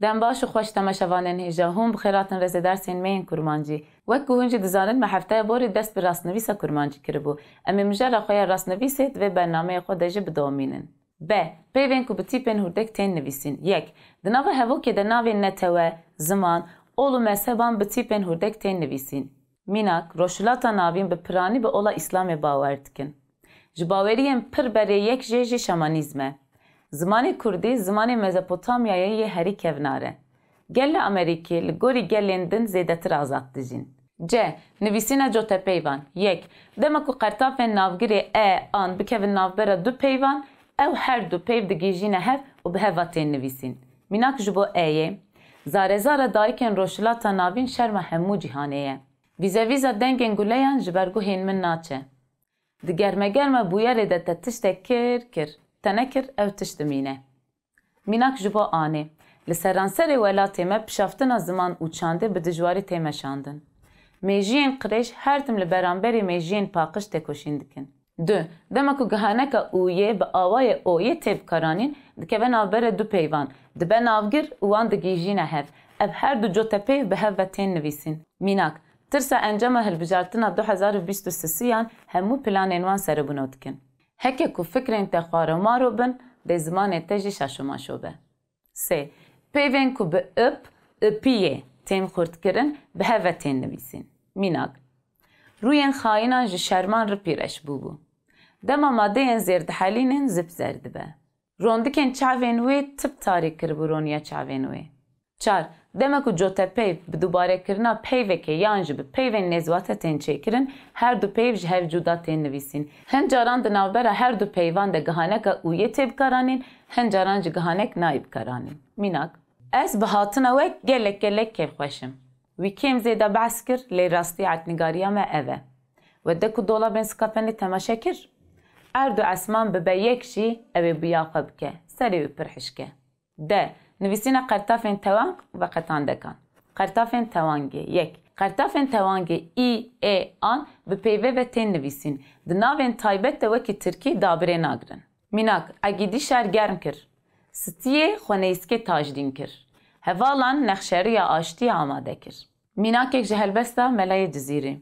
دم باش و خوش تماشاوانên hêja hûn bi xêratin rêzê dersên me yên kurmancî. Wek ku hûn jî dizanin me hefteya borî dest bi rastnivîsa kurmancî kiribû. Em ê mijara xwe ya rastnivîsê divê bernameyê xwe de jî bidomînin. B. Peyvên ku bi tîpên hûrdek tên nivîsîn. Yek. Di nava hevokê de navên netewe, ziman, ol û mezheban bi tîpên hûrdek tên nivîsîn. Mînak, roşilata navîn bi piranî bi ola Îslamê bawer dikin. Ji baweriyên pir berê yek jê jî şamanîzm e. Zimanê Kurdî, zimanê Mezopotamyayê yê herî kevnar e. Gel li Amerîkê li gorî gelên din zêdetir azad dijîn. C. Nivîsîna cotepeyvan. Yek. Dema ku qertafên navgirê e, an bikevin navbera du peyvan, ew her du peyv digîjîne hev û bi heva tên nivîsîn. Mînak ji bo E'yê. Zarezara dayikên roşilata navîn şerma hemû cîhanê ye. Vîzevîza dengên guleyan ji ber guhên min naçe. Di germegerme bûyerê de te tiştek kir. Te nekir ew tişt dimîne. Mînak ji bo Anê. Li seranserê welatê me pişaftina ziman û çandê bi dijwarî tê meşandin. Mêjiyên qirêj her tim li beramberê mêjiyên paqij têkoşîn dikin. 2. Dema ku gihaneka ûyê bi awayê oyê tê bikaranîn, dikeve navbera du peyvan. Dibe navgir û wan digîjîne hev. Ev her du cotepeyv bi hev ve tên nivîsîn. Mînak. Tirsa encama hilbijartina 2023yan hemû planên wan serebûno dikin. Heke ku fikrên te xwaremaro bin, dê zimanê te jî şaşomaşo be. C. Peyvên ku bi ipiyê tên xurtkirin, bi hev ve tên nivîsîn. Mînak. Rûyên xayînan ji şerman re pîreş bûbû. Dema madeyên zêrdihelînên zip zer dibe. Rondikên çavên wê tip tarî kiribû roniya çavên wê. 4. Dema ku cotepeyv bi dubarekirina peyvekê yan jî bi peyvên nêzwate tên çêkirin, her du peyv ji hev cuda tên nivîsîn. Hin caran di navbera her du peyvan de gihaneka ûyê tê bikaranîn, hin caran jî gihanek nayê bikaranîn. Mînak. Ez bi hatina we gelek kêfxweşim. Wî kêm zêde behs kir, lê rastî etnîgariya me ev e. We de ku dolabên skapenê temaşe kir? Er du esman bibe yek jî ew ê biya xwe bike, serê wî pir hişke. D. Nivîsîna qertafên tewang ve qetandekan. Qertafên tewangê. Yek. Qertafên tewangê î, ê, an bi peyvê ve tên nivîsîn. Di navên taybet de wekî tirkî dabirê nagirin. Mînak, egîdî şer germ kir. Stiyê xweneyîskê tajdîn kir. Hevalan nexşeriya aştiya amade kir. Mînakek ji helbesta melayê cizîrê.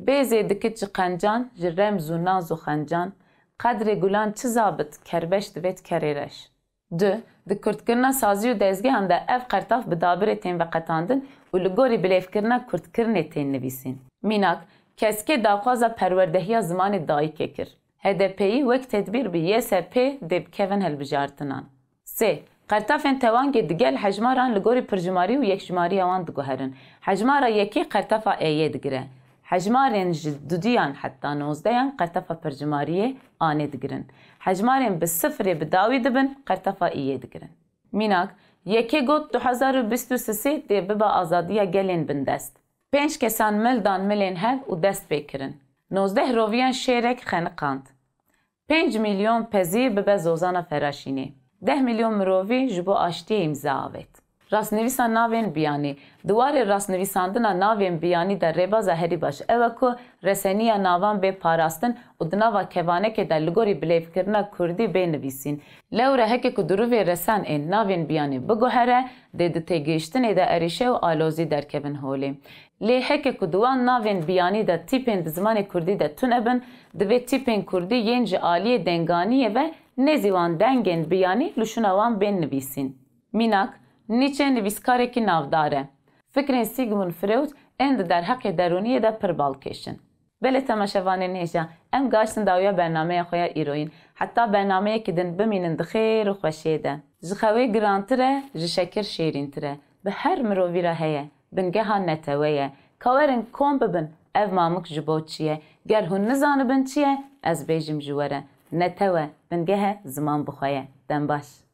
Bêzê dikit ji qencan, ji remz û naz û xencan, qedrê gulan çi zabit kerbeş divêt kerê reş. 2. Di kurtkirina sazî û dezgehan de ev qertaf bi dabirê tên veqetandin û li gorî bilêvkirina kurtkirinê tên nivîsîn. Mînak, keskê daxwaza perwerdehiya zimanê dayîkê kir. HDP'yî wek tedbîr bi YSP dê bikevin hilbijartinan. C. Qertafên tewangê digel hejmaran li gorî pirjimarî û yekjimariya wan diguherin. Hejmara yekê qertafa E'yê digire. Hejmarên ji dudiyan heta 19yan qertafa pirjimariyê Anê digirin. Hejmarên bi sifrê bi dawî dibin qertafa îyê digirin. Mînak, yekê got 2023 dê bibe azadiya gelên bindest. 5 kesan mil dan milên hev û dest pê kirin. 19 roviyan şêrek xeniqand. 5 milyon pezîr bibe zozana feraşînê. 10 milyon mirovî ji bo aştiyê imza avet. Rastnivîsa navên biyanî. Diwarê rastnivîsandina navên biyanî de rêbaza herî baş ew e ku reseniya navan bê parastin û di nava kevanekê de li gorî bilêvkirina Kurdî bê nivîsîn. Lewre heke ku di rûvê resen ên navên biyanî biguhere, dê di têgihiştinê de erîşe û alozî derkevin holê. Lê heke ku di wan navên biyanî de tîpên di zimanê Kurdî de tune bin, divê tîpên Kurdî yên ji aliyê denganiyê ve nezî wan dengên biyanî li şûna wan bên nivîsîn. Mînak, Nietzsche nivîskarekî navdar e. Fikrên Sigmund Freud ên di derheqê derûniyê de pir balkêşin. Belê temaşevanên hêja, em gaştin dawiya bernameya xwe ya îroyîn. Heta bernameyekî din bimînin di xêr û xweşiyê de. Ji xewê girantir e, ji şekir şêrîntir e. Bi her mirovî re heye, bingeha netewe ye. Kawerin kom bibin, ev mamik ji bo çi ye. Ger hûn nizanibin çi ye, ez bêjim ji we re. Netewe, bingehe ziman bixwe ye. Dem baş.